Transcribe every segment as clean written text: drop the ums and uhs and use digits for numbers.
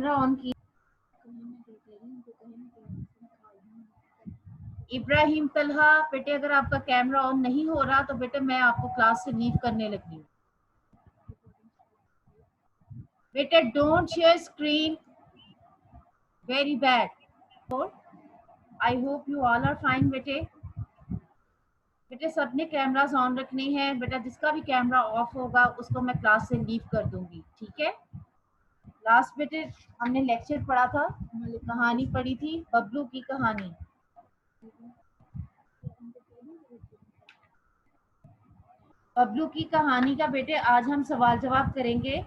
Camera on की। इब्राहिम तलहा, बेटे अगर आपका कैमरा ऑन नहीं हो रहा तो बेटे मैं आपको क्लास से लीव करने लगी हूँ। बेटे don't share screen, very bad. I hope you all are fine. बेटे बेटे सबने कैमरास ऑन रखने हैं। बेटा जिसका भी कैमरा ऑफ होगा उसको मैं क्लास से लीव कर दूंगी, ठीक है। लास्ट बेटे हमने लेक्चर पढ़ा था, कहानी पढ़ी थी बबलू की कहानी। बबलू की कहानी का बेटे आज हम सवाल जवाब करेंगे।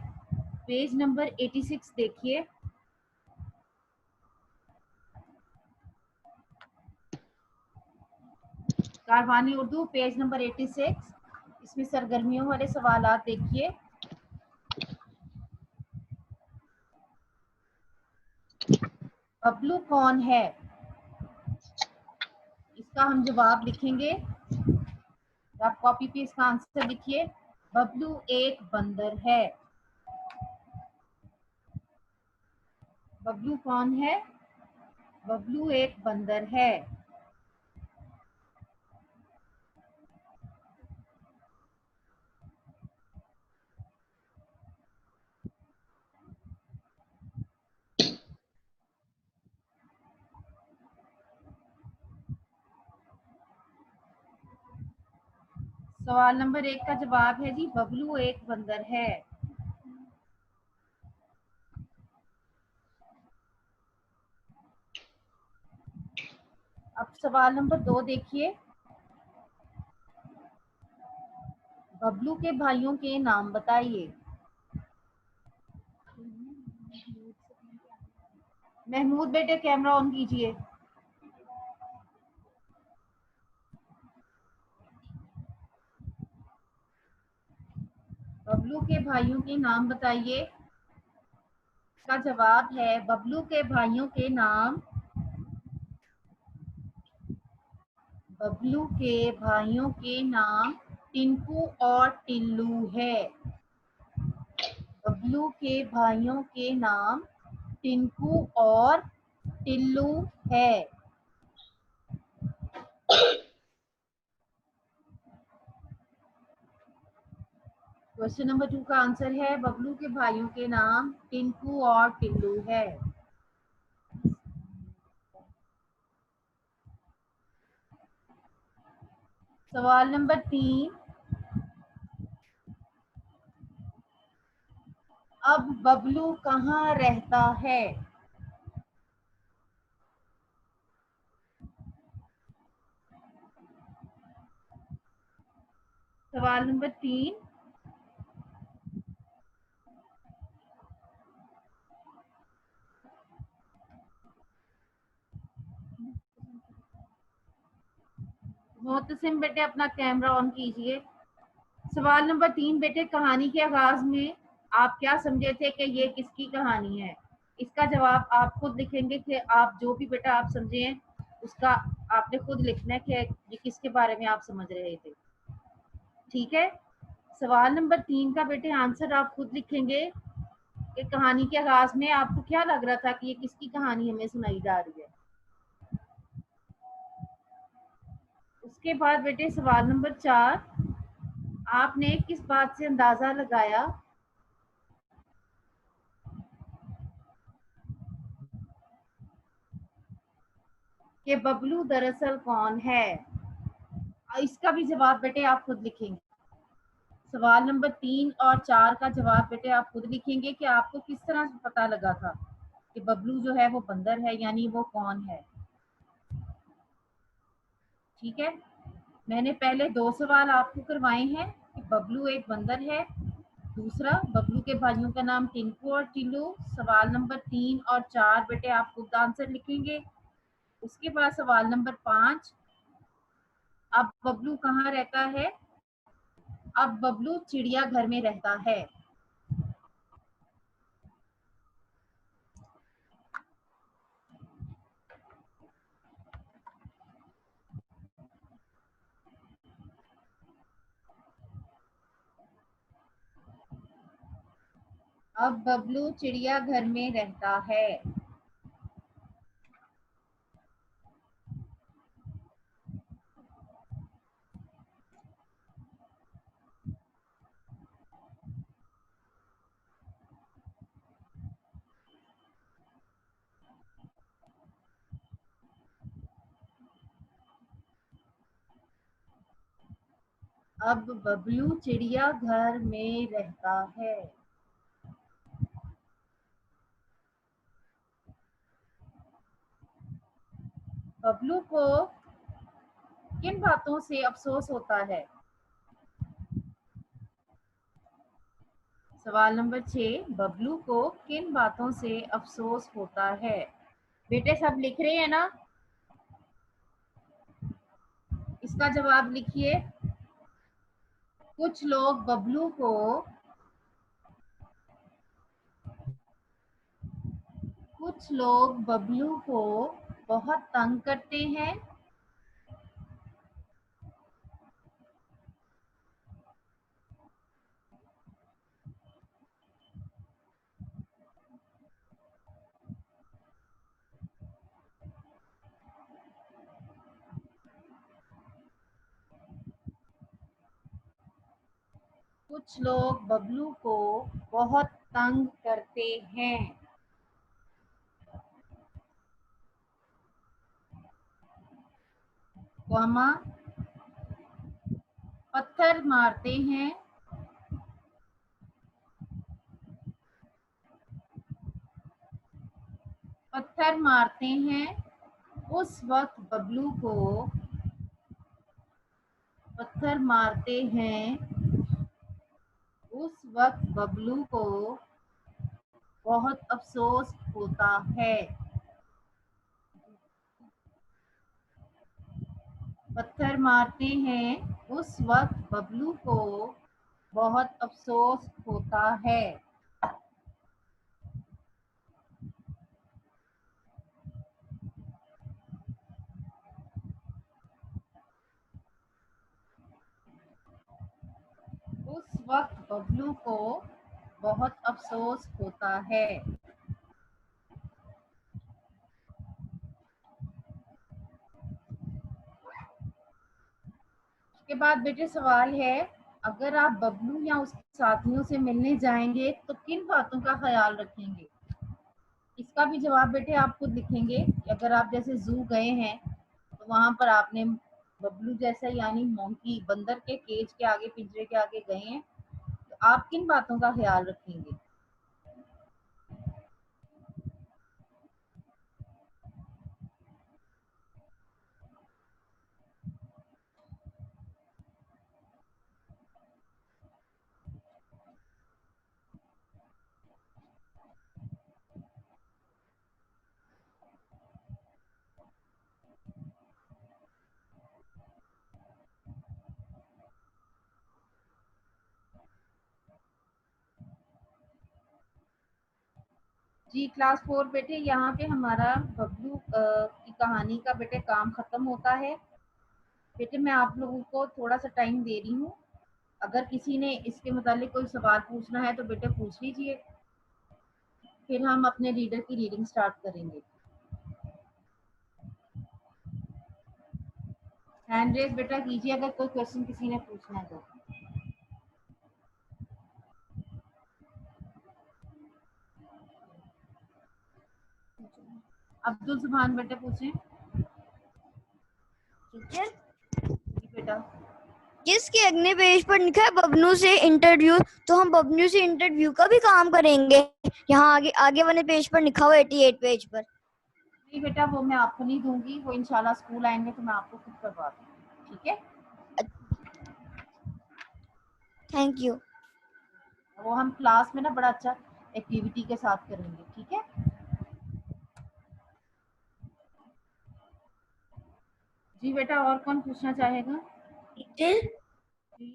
पेज नंबर 86 देखिए। कारवानी उर्दू पेज नंबर 86, इसमें सरगर्मियों वाले सवालात देखिए। बबलू कौन है, इसका हम जवाब लिखेंगे। आप कॉपी पे इसका आंसर लिखिए। बबलू एक बंदर है। बबलू कौन है? बबलू एक बंदर है। सवाल नंबर 1 का जवाब है जी बबलू एक बंदर है। अब सवाल नंबर 2 देखिए। बबलू के भाइयों के नाम बताइए। महमूद बेटे कैमरा ऑन कीजिए। बबलू के भाइयों के नाम बताइए। इसका जवाब है बबलू के भाइयों के नाम। बबलू के भाइयों के नाम टिंकू और टिल्लू है। बबलू के भाइयों के नाम टिंकू और टिल्लू है। क्वेश्चन नंबर 2 का आंसर है बबलू के भाइयों के नाम टिंकू और टिल्लू है। सवाल नंबर 3। अब बबलू कहाँ रहता है? सवाल नंबर 3। मोहतसिम बेटे अपना कैमरा ऑन कीजिए। सवाल नंबर 3 बेटे कहानी के आगाज में आप क्या समझे थे कि ये किसकी कहानी है? इसका जवाब आप खुद लिखेंगे कि आप जो भी बेटा आप समझे हैं उसका आपने खुद लिखना है कि ये किसके बारे में आप समझ रहे थे, ठीक है। सवाल नंबर 3 का बेटे आंसर आप खुद लिखेंगे कि कहानी के आगाज में आपको क्या लग रहा था कि ये किसकी कहानी हमें सुनाई जा रही है। उसके बाद बेटे सवाल नंबर 4, आपने किस बात से अंदाजा लगाया कि बबलू दरअसल कौन है? इसका भी जवाब बेटे आप खुद लिखेंगे। सवाल नंबर 3 और 4 का जवाब बेटे आप खुद लिखेंगे कि आपको किस तरह से पता लगा था कि बबलू जो है वो बंदर है, यानी वो कौन है, ठीक है। मैंने पहले 2 सवाल आपको करवाए हैं कि बबलू एक बंदर है। दूसरा, बबलू के भाइयों का नाम टिंकू और टिल्लू। सवाल नंबर 3 और 4 बेटे आप खुद आंसर लिखेंगे। उसके बाद सवाल नंबर 5, अब बबलू कहाँ रहता है? अब बबलू चिड़ियाघर में रहता है। अब बबलू चिड़िया घर में रहता है। अब बबलू चिड़िया घर में रहता है। बबलू को किन बातों से अफसोस होता है? सवाल नंबर 6, बबलू को किन बातों से अफसोस होता है? बेटे सब लिख रहे हैं ना? इसका जवाब लिखिए। कुछ लोग बबलू को बहुत तंग करते हैं। कुछ लोग बबलू को बहुत तंग करते हैं, कॉमा पत्थर मारते हैं। पत्थर मारते हैं उस वक्त बबलू को पत्थर मारते हैं उस वक्त बबलू को बहुत अफसोस होता है। पत्थर मारते हैं उस वक्त बबलू को बहुत अफसोस होता है। उस वक्त बबलू को बहुत अफसोस होता है। इसके बाद बेटे सवाल है, अगर आप बबलू या उसके साथियों से मिलने जाएंगे तो किन बातों का ख्याल रखेंगे? इसका भी जवाब बेटे आप खुद लिखेंगे। अगर आप जैसे जू गए हैं तो वहां पर आपने बबलू जैसा यानी मोंकी बंदर के केज के आगे पिंजरे के आगे गए हैं, तो आप किन बातों का ख्याल रखेंगे? जी क्लास 4 बेटे, यहाँ पे हमारा बबलू की कहानी का बेटे काम खत्म होता है। बेटे मैं आप लोगों को थोड़ा सा टाइम दे रही हूँ, अगर किसी ने इसके मुतालिक कोई सवाल पूछना है तो बेटे पूछ लीजिए, फिर हम अपने रीडर की रीडिंग स्टार्ट करेंगे। हैंड रेज बेटा कीजिए अगर कोई क्वेश्चन किसी ने पूछना है तो। अब्दुल सुभान बेटे पूछें। टीचर, जी बेटा। जिसके अगले पेज पर लिखा है बबनू से इंटरव्यू, तो हम बबनू से इंटरव्यू का भी काम करेंगे। यहाँ आगे आगे वाले पेज पर लिखा हुआ 88 पेज पर। नहीं बेटा वो मैं आपको नहीं दूंगी, वो इंशाल्लाह स्कूल आएंगे तो मैं आपको खुद करवा दूंगी, ठीक है? Thank you. वो हम क्लास में ना बड़ा अच्छा एक्टिविटी के साथ करेंगे, ठीक है? जी बेटा, और कौन पूछना चाहेगा? टीचर, जी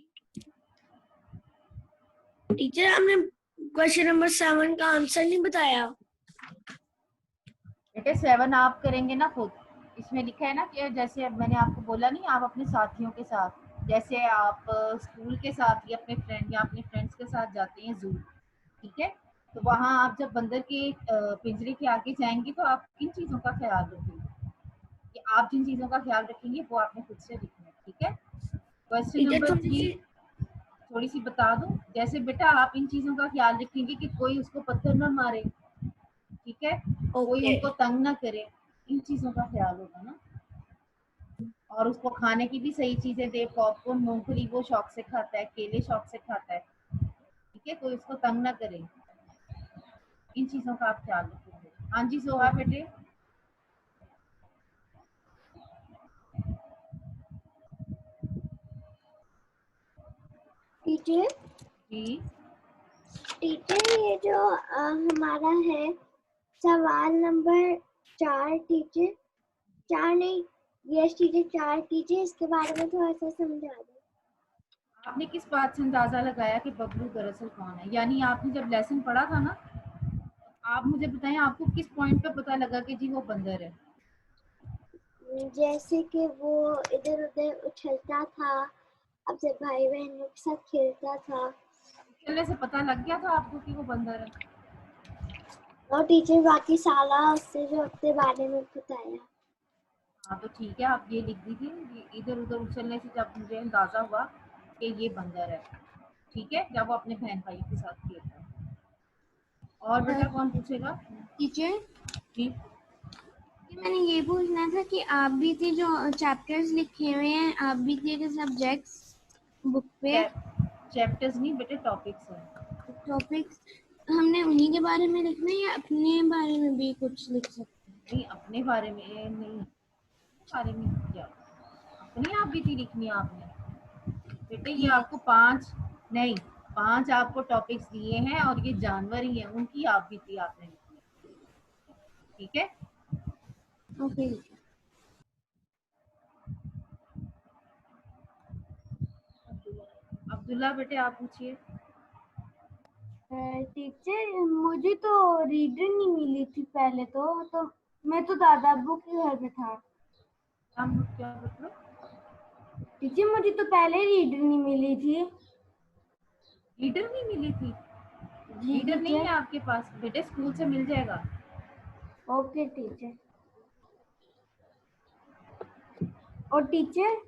टीचर आपने क्वेश्चन नंबर 7 का आंसर नहीं बताया। बेटे 7 आप करेंगे ना खुद। इसमें लिखा है ना कि जैसे मैंने आपको बोला नहीं, आप अपने साथियों के साथ, जैसे आप स्कूल के साथ या अपने फ्रेंड या अपने फ्रेंड्स के साथ जाते हैं जू, ठीक है? तो वहाँ आप जब बंदर के पिंजरे के आगे जाएंगे तो आप किन चीजों का ख्याल रखेंगे, कि आप जिन चीजों का ख्याल रखेंगे वो आपने खुद से लिखना है, ठीक है। क्वेश्चन टीचर नंबर थोड़ी 3 सी थोड़ी सी बता दूं, जैसे बेटा आप इन चीजों का ख्याल रखेंगे कि कोई उसको पत्थर न मारे, ठीक है, कोई ओके उनको तंग ना करे, इन चीजों का ख्याल होगा ना। और उसको खाने की भी सही चीजें दे, पॉपकॉर्न मूंगफली वो शौक से खाता है, केले शौक से खाता है, ठीक है, कोई उसको तंग ना करे, इन चीजों का आप ख्याल रखेंगे। हाँ जी सोहा बेटे। टीचर जी टीचर ये जो हमारा है सवाल नंबर 4 टीचर, 4 नहीं, यस टीचर 4 टीचर, इसके बारे में थोड़ा सा समझा दो। आपने किस बात से अंदाजा लगाया कि बबलू दरअसल कौन है, यानी आपने जब लेसन पढ़ा था ना, आप मुझे बताएं आपको किस पॉइंट पे पता लगा कि जी वो बंदर है। जैसे कि वो इधर उधर उछलता था, अपने भाई बहनों के साथ खेलता था। चलने से पता लग गया था आपको कि वो बंदर है। और टीचर बाकी साला उससे जो अपने बारे में बताया। हाँ तो ठीक है, आप ये लिख दीजिए, इधर उधर उछलने से जब मुझे अंदाजा हुआ कि ये बंदर है, ठीक है, जब वो अपने बहन भाई के साथ खेलता है। और बेटा कौन पूछेगा। टीचर जी मैंने ये पूछना था कि आप भी थे जो चैप्टर्स लिखे हुए हैं, आप भी थे जो सब्जेक्ट्स बुक पे चैप्टर्स नहीं बेटे, टॉपिक्स हैं। टॉपिक्स, हमने उन्हीं के बारे में लिखना है या अपने बारे में भी कुछ लिख सकते हैं? नहीं अपने बारे में नहीं, बारे में क्या, अपनी आप बीती लिखनी है आपने बेटे। ये आपको 5 नहीं 5 आपको टॉपिक्स दिए हैं और ये जानवर ही हैं, उनकी आप बीती आपने लिखनी है, ठीक है। ओके अब्दुल्ला बेटे आप पूछिए। टीचर मुझे तो रीडर नहीं मिली थी पहले, तो मैं तो दादा अब्बू के घर में था। हम क्या मतलब, टीचर मुझे तो पहले रीडर नहीं मिली थी। लीडर नहीं मिली थी। जी लीडर नहीं है टीचर। आपके पास बेटे, स्कूल से मिल जाएगा। Okay teacher. और टीचर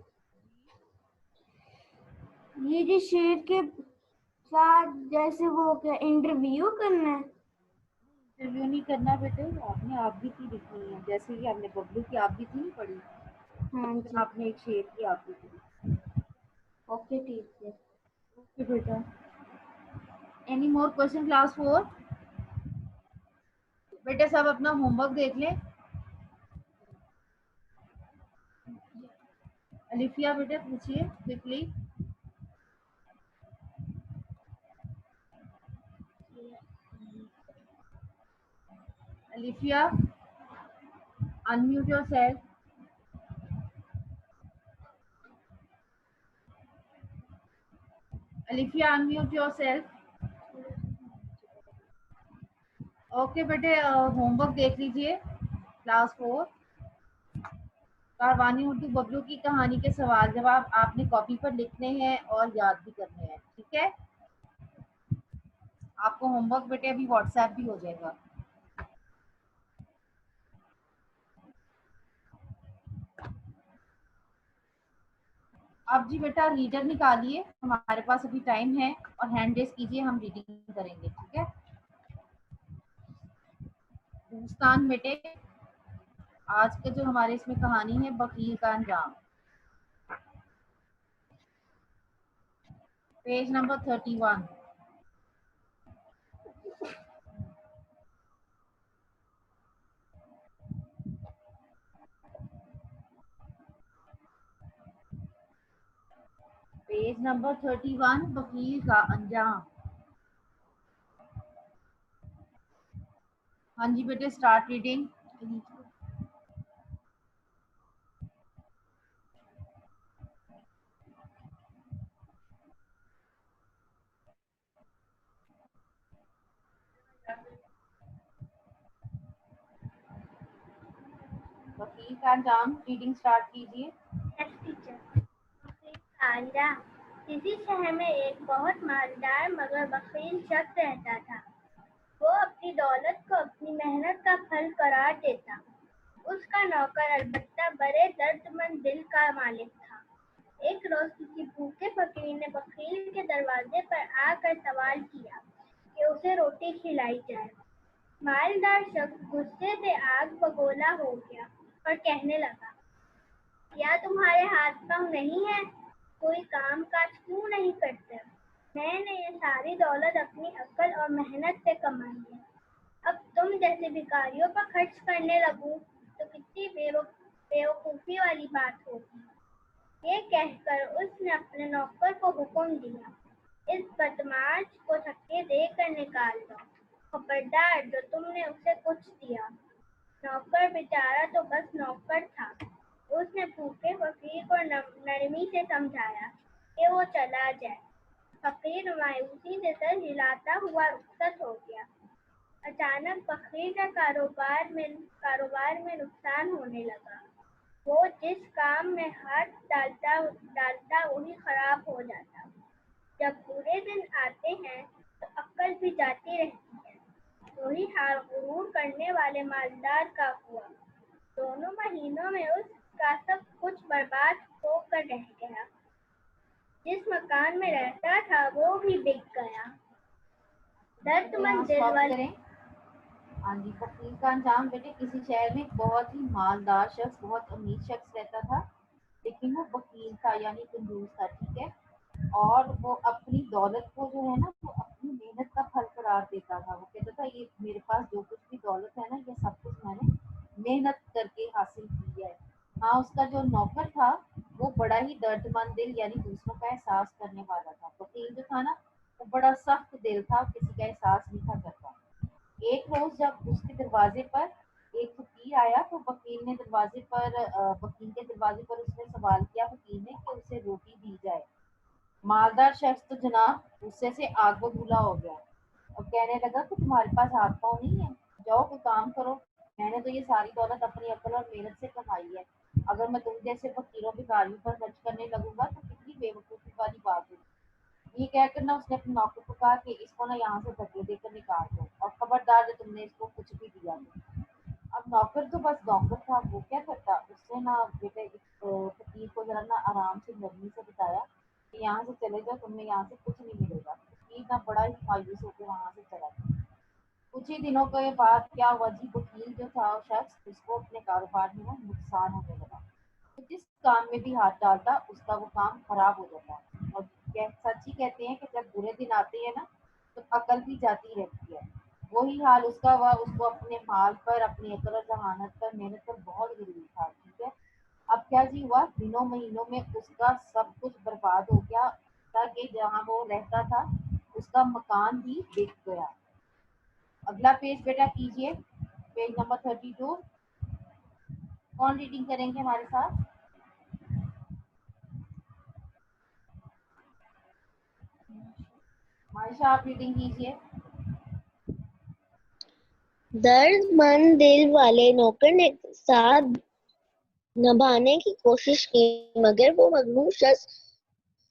ये जो शेर के साथ जैसे वो क्या इंटरव्यू करना है? इंटरव्यू नहीं करना बेटे, आपने आप बीती लिखनी है, जैसे कि हमने बबलू की आप बीती नहीं पढ़ी, हाँ जी। आपने एक शेर की आप बीती। Okay teacher. ओके बेटा। Any more question class 4। बेटे सब अपना होमवर्क देख लें। अलिफिया बेटे पूछिए quickly. Alifiya unmute yourself. Alifiya unmute yourself. Okay बेटे होमवर्क देख लीजिए क्लास 4। कारवानी उर्दू बबलू की कहानी के सवाल जवाब आपने कॉपी पर लिखने हैं और याद भी करने हैं, ठीक है। आपको होमवर्क बेटे अभी व्हाट्सएप भी हो जाएगा। अब जी बेटा रीडर निकालिए, हमारे पास अभी टाइम है, और हैंड रेस कीजिए, हम रीडिंग करेंगे, ठीक है। हिंदुस्तान बेटे आज के जो हमारे इसमें कहानी है वकील का अंजाम, पेज नंबर 31। पेज नंबर 31 वकील का अंजाम। हाँ जी बेटे स्टार्ट रीडिंग। वकील का अंजाम रीडिंग स्टार्ट कीजिए। Yes teacher. वकील का अंजाम। किसी शहर में एक बहुत मालदार मगर बखील शख्स रहता था। दौलत को अपनी मेहनत का फल करार देता। उसका नौकर अलबत्ता बड़े दर्दमंद दिल का मालिक था। एक रोज किसी भूखे फकीर ने बखील के दरवाजे पर आकर सवाल किया कि उसे रोटी खिलाई जाए। मालदार शख्स गुस्से से आग बगोला हो गया और कहने लगा, क्या तुम्हारे हाथ पांव नहीं है? कोई काम काज क्यों नहीं करते? मैंने ये सारी दौलत अपनी अक्ल और मेहनत से कमाई है। अब तुम जैसे भिखारियों पर खर्च करने लगूं तो कितनी बेवकूफ़ी वाली बात होगी। ये कहकर उसने अपने नौकर को हुक्म दिया, इस बदमाश को धक्के देकर निकाल दो। खबरदार जो तुमने उसे कुछ दिया। नौकर बेचारा तो बस नौकर था। उसने भूखे फकीर को नरमी से समझाया कि वो चला जाए। फकीर मायूसी से सर हिलाता हुआ रुखसत हो गया। अचानक फकीर का कारोबार में नुकसान होने लगा। वो जिस काम में हाथ डालता वही खराब हो जाता। जब बुरे दिन आते हैं तो अक्ल भी जाती रहती है। वही हाल गुरूर करने वाले मालदार का हुआ। दोनों महीनों में उसका सब कुछ बर्बाद होकर रह गया। जिस मकान में रहता था वो भी बिक गया। दर्दमंद दिल वाले हाँ जी, फकीर का अंजाम बेटे, किसी शहर में बहुत ही मालदार शख्स, बहुत अमीर शख्स रहता था, लेकिन वो वकील था यानी कंजूस था, ठीक है। और वो अपनी दौलत को जो है ना, वो अपनी मेहनत का फल करार देता था। वो कहता था ये मेरे पास जो कुछ भी दौलत है ना, ये सब कुछ मैंने मेहनत करके हासिल की है। हाँ, उसका जो नौकर था वो बड़ा ही दर्दमंद दिल यानी दूसरों का एहसास करने वाला था। वकील जो था ना, वो बड़ा सख्त दिल था, किसी का एहसास नहीं था करता। एक रोज जब उसके दरवाजे पर एक फकीर आया तो वकील के दरवाजे पर उसने सवाल किया फकीर ने कि उसे रोटी दी जाए। मालदार शख्स तो जनाब गुस्से से आग बबूला हो गया और कहने लगा कि तुम्हारे पास हाथ पाँव नहीं है, जाओ कोई काम करो। मैंने तो ये सारी दौलत अपनी अकल और मेहनत से कमाई है। अगर मैं तुम जैसे फकीरों भिखारियों पर खर्च करने लगूंगा तो कितनी बेवकूफ़ी वाली बात होगी। ये कहकर ना उसने अपने नौकर को कहा कि इसको ना यहाँ से धक्के देकर निकाल दो और खबरदार जो तुमने इसको कुछ भी दिया तो। अब नौकर तो बस नौकर था, वो क्या करता, उसने ना बेटे इस फकीर को जरा ना आराम से नरमी से बताया कि यहाँ से चले जाओ, तुम्हें यहाँ से कुछ नहीं मिलेगा। फकीर ना बड़ा ही मायूस होकर वहां से चला गया। कुछ ही दिनों के बाद क्या हुआ जी, वकील जो था वो शख्स, उसको अपने कारोबार में ना नुकसान होने लगा। तो जिस काम में भी हाथ डालता उसका वो काम खराब हो जाता है। और सच ही कहते हैं कि जब बुरे दिन आते हैं ना तो अकल भी जाती रहती है। वही हाल उसका हुआ। उसको अपने माल पर, अपनी अकल और जहानत पर, मेहनत पर बहुत जरूरी था, ठीक है। अब क्या जी हुआ, दिनों महीनों में उसका सब कुछ बर्बाद हो गया। ताकि जहाँ वो रहता था उसका मकान भी बिक गया। अगला पेज बेटा कीजिए, पेज नंबर 32। कौन रीडिंग करेंगे हमारे साथ? मायशा, आप रीडिंग कीजिए। दर्दमंद दिल वाले नौकर ने साथ निभाने की कोशिश की, मगर वो मजबूर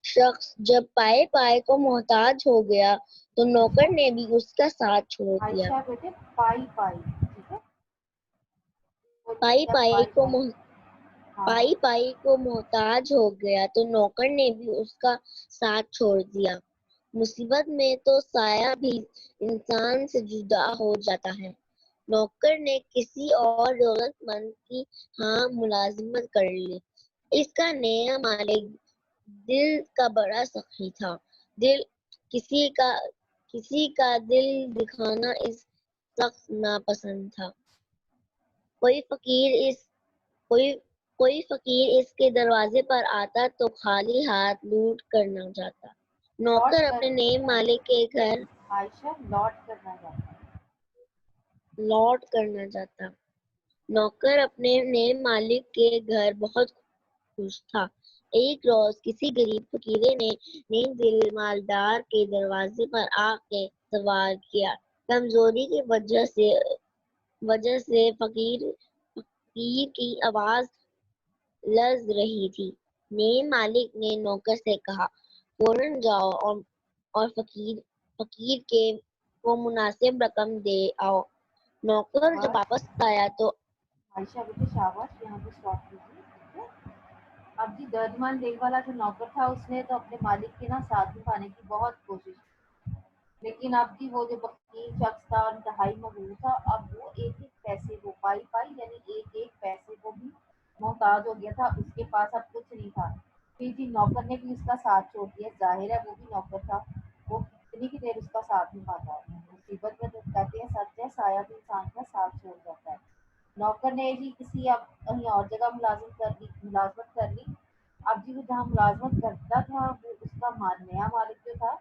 शख्स जब पाए पाए को मोहताज हो गया तो नौकर ने भी उसका साथ छोड़ दिया। आयशा बेटे, पाई पाई, ठीक है। पाई पाई को हाँ पाई पाई को मोहताज हो गया तो नौकर ने भी उसका साथ छोड़ दिया। मुसीबत में तो साया भी इंसान से जुदा हो जाता है। नौकर ने किसी और दौलतमंद की मुलाजिमत कर ली। इसका नया मालिक दिल का बड़ा सखी था। दिल किसी का दिल दिखाना इस सख्त नापसंद था। कोई फकीर इसके दरवाजे पर आता तो खाली हाथ लौट कर न जाता। नौकर अपने नए मालिक के घर आयशा, लौट कर न जाता। नौकर अपने नए मालिक के घर बहुत खुश था। एक रोज किसी गरीब फकीरे ने दिल मालदार के दरवाजे पर आके सवाल किया। कमजोरी की वजह से फकीर की आवाज लर्ज रही थी। नए मालिक ने नौकर से कहा, फौरन जाओ और फकीर को मुनासिब रकम दे आओ। नौकर जब वापस आया तो आयशा बेटे शाबाश, यहाँ पे स्टॉप कीजिए, ठीक है। अब जी दर्दमंद दिल वाला जो नौकर था उसने तो अपने मालिक के ना साथ निभाने की बहुत कोशिश की, लेकिन अब जी वो जो वकील शख्स था इंतहाई मगरूर था। अब वो एक एक पैसे को पाई यानी एक एक पैसे को भी मोहताज हो गया था, उसके पास अब कुछ नहीं था। फिर जी नौकर ने भी उसका साथ छोड़ दिया, जाहिर है वो भी नौकर था, वो कितनी की देर उसका साथ निभाता है। मुसीबत में तो कहते हैं सच है, साया भी इंसान का साथ छोड़ जाता है। नौकर ने जी किसी अब कहीं और जगह मुलाजमत कर ली। अब जी वो जहाँ मुलाजमत करता था वो उसका नया मालिक जो था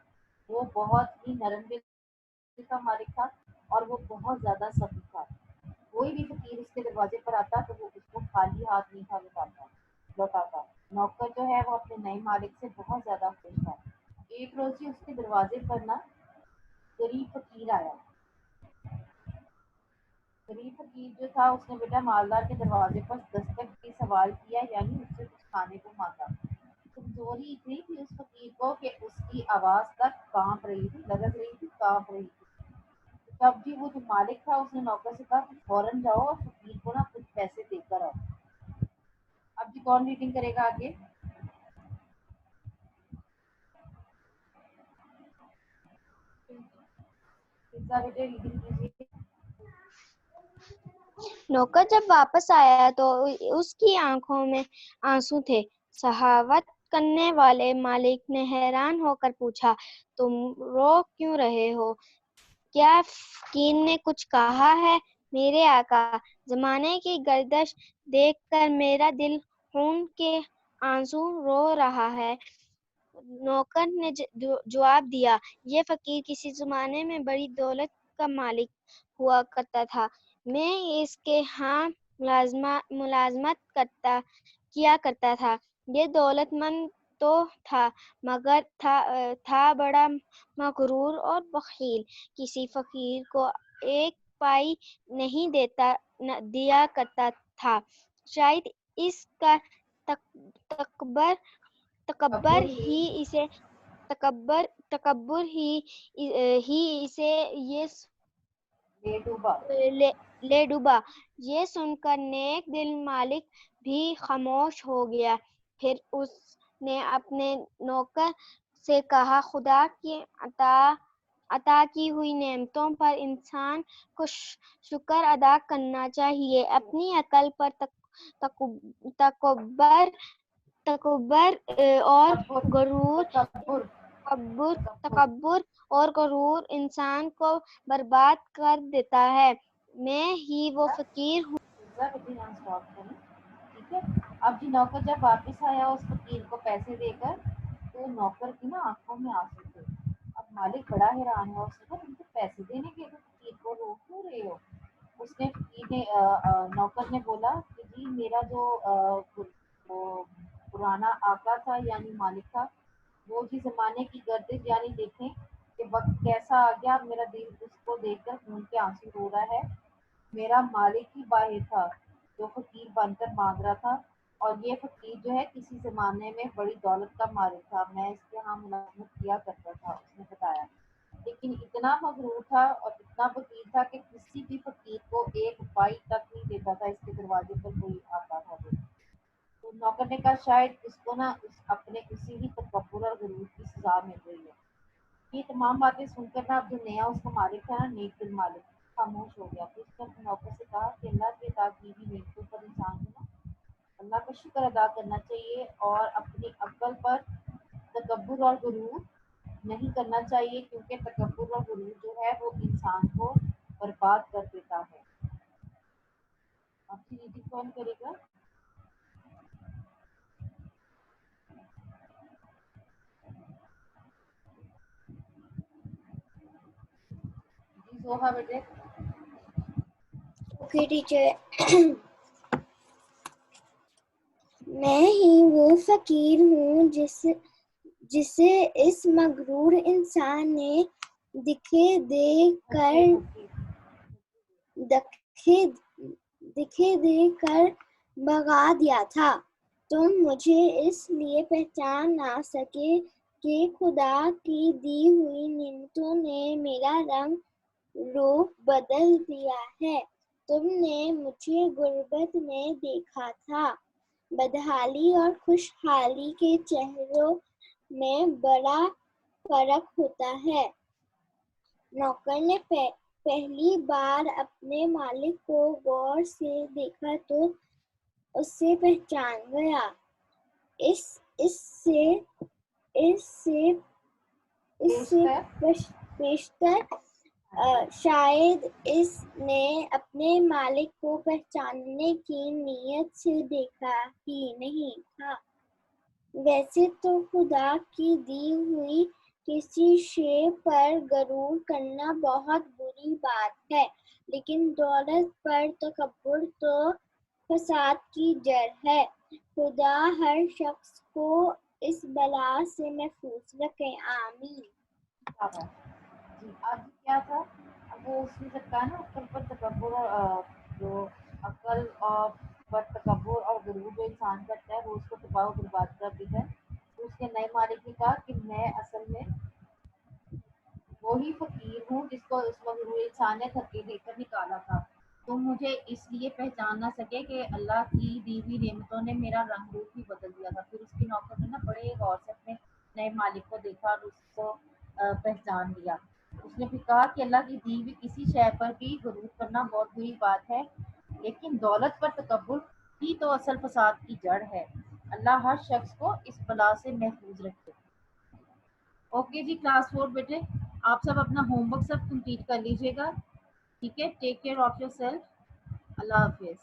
वो बहुत ही नरम दिल का मालिक था और वो बहुत ज्यादा सख्त था। कोई भी फकीर उसके दरवाजे पर आता तो वो उसको खाली हाथ नहीं था लौटाता। नौकर जो है वो अपने नए मालिक से बहुत ज्यादा खुश था। एक रोज ही उसके दरवाजे पर ना गरीब फकीर आया। गरीब फकीर जो था उसने बेटा मालदार के दरवाजे पर दस्तक की, सवाल किया यानी उससे कुछ खाने को मांगा। कमजोरी इतनी थी उस फकीर को कि उसकी आवाज तक कांप रही थी, लरज रही थी, कांप रही थी। तब जी वो जो मालिक था उसने नौकर से कहा कि फौरन जाओ और फकीर को ना कुछ पैसे देकर आओ। अब जी कौन रीडिंग करेगा आगे? पिज्जा बेटे रीडिंग कीजिए। नौकर जब वापस आया तो उसकी आंखों में आंसू थे। सहावत करने वाले मालिक ने हैरान होकर पूछा, तुम रो क्यों रहे हो? क्या फकीर ने कुछ कहा है? मेरे आका, जमाने की गर्दिश देखकर मेरा दिल खून के आंसू रो रहा है। नौकर ने जवाब दिया, ये फकीर किसी जमाने में बड़ी दौलत का मालिक हुआ करता था। मैं इसके यहाँ मुलाजमत किया करता था। ये दौलतमंद तो था मगर था बड़ा मगरूर और बखील। किसी फकीर को एक पाई नहीं दिया करता था। शायद इसका तकब्बर ही इसे ये ले डूबा। ये सुनकर नेक दिल मालिक भी खामोश हो गया। फिर उसने अपने नौकर से कहा, खुदा की अता की हुई नेमतों पर इंसान को शुक्र अदा करना चाहिए। अपनी अकल पर तकब्बर और तकब्बुर और गरूर इंसान को बर्बाद कर देता है। मैं ही वो फकीर हूँ। ठीक है। अब जी नौकर जब वापस आया उस फकीर को पैसे देकर तो नौकर की ना आंखों में आंसू थे। अब मालिक बड़ा हैरान हुआ, उसने कहा तुम तो पैसे देने के तो फकीर को रो क्यों रहे हो? उसने फकीर ने नौकर ने बोला कि जी मेरा जो वो पुराना आका था यानी मालिक था वो जी जमाने की गर्दिश यानी देखें कि वक्त कैसा आ गया, मेरा दिल उसको देखकर खून के आंसू रो रहा है। मेरा मालिक ही वाहिद था जो फकीर बनकर मांग रहा था और ये फकीर जो है किसी जमाने में बड़ी दौलत का मालिक था। मैं इसके यहाँ मुलाजमत किया करता था, उसने बताया। लेकिन इतना मगरूर था और इतना फकीर था कि किसी भी फकीर को एक पाई तक नहीं देता था इसके दरवाजे पर कोई आता था तो नौकर ने कहा शायद इसको ना अपने किसी भी तकब्बुर और गरूर की सजा मिल रही है। ये तमाम बातें सुनकर ना अब जो नया उसका मालिक था ना, नेक दिल मालिक, खामोश हो गया। फिर उसने अपने नौकर से कहा कि अल्लाह की अता की हुई नेमतों पर इंसान को ना अल्लाह का शुक्र अदा करना चाहिए और अपनी अक्ल पर तकब्बुर और गुरूर नहीं करना चाहिए, क्योंकि तकब्बुर और गुरूर जो है वो इंसान को बर्बाद कर देता है। आपकी रीडिंग कौन करेगा? जी जोहा बेटे। Okay teacher. मैं ही वो फकीर हूँ जिसे इस मगरूर इंसान ने दिखे देख कर भगा दिया था। तुम मुझे इसलिए पहचान ना सके कि खुदा की दी हुई नेमतों ने मेरा रंग रूप बदल दिया है। तुमने मुझे गुर्बत में देखा था। बदहाली और खुशहाली के चेहरों में बड़ा फर्क होता है। नौकर ने पहली बार अपने मालिक को गौर से देखा तो उसे पहचान गया। इससे बेशतर शायद इसने अपने मालिक को पहचानने की नीयत से देखा ही नहीं था। वैसे तो खुदा की दी हुई किसी शे पर गरूर करना बहुत बुरी बात है, लेकिन दौलत पर तकब्बुर तो फसाद की जड़ है। खुदा हर शख्स को इस बला से महफूज रखे, आमीन। जी अब क्या था, अब वो उसमें जब कहा ना अक्ल पर तकब्बुर और जो अक्ल और पर तकब्बुर और गुरूर जो इंसान करता है वो उसको तबाह और बर्बाद कर देता है। तो उसके नए मालिक ने कहा कि मैं असल में वही फकीर हूँ जिसको उस वक्त इंसान ने धक्के देकर निकाला था। तो मुझे इसलिए पहचान ना सके कि अल्लाह की दी हुई नेमतों ने मेरा रंग रूप ही बदल दिया था। फिर उसकी नौकर ने ना बड़े गौर से अपने नए मालिक को देखा और उसको पहचान लिया। उसने फिर कहा कि अल्लाह की दी हुई किसी शय पर भी गुरूर करना बहुत बुरी बात है, लेकिन दौलत पर तकब्बुर ही तो असल फसाद की जड़ है। अल्लाह हर शख्स को इस बला से महफूज रखे। ओके जी क्लास 4 बेटे, आप सब अपना होमवर्क सब कंप्लीट कर लीजिएगा। ठीक है, take care of yourself. अल्लाह हाफिज।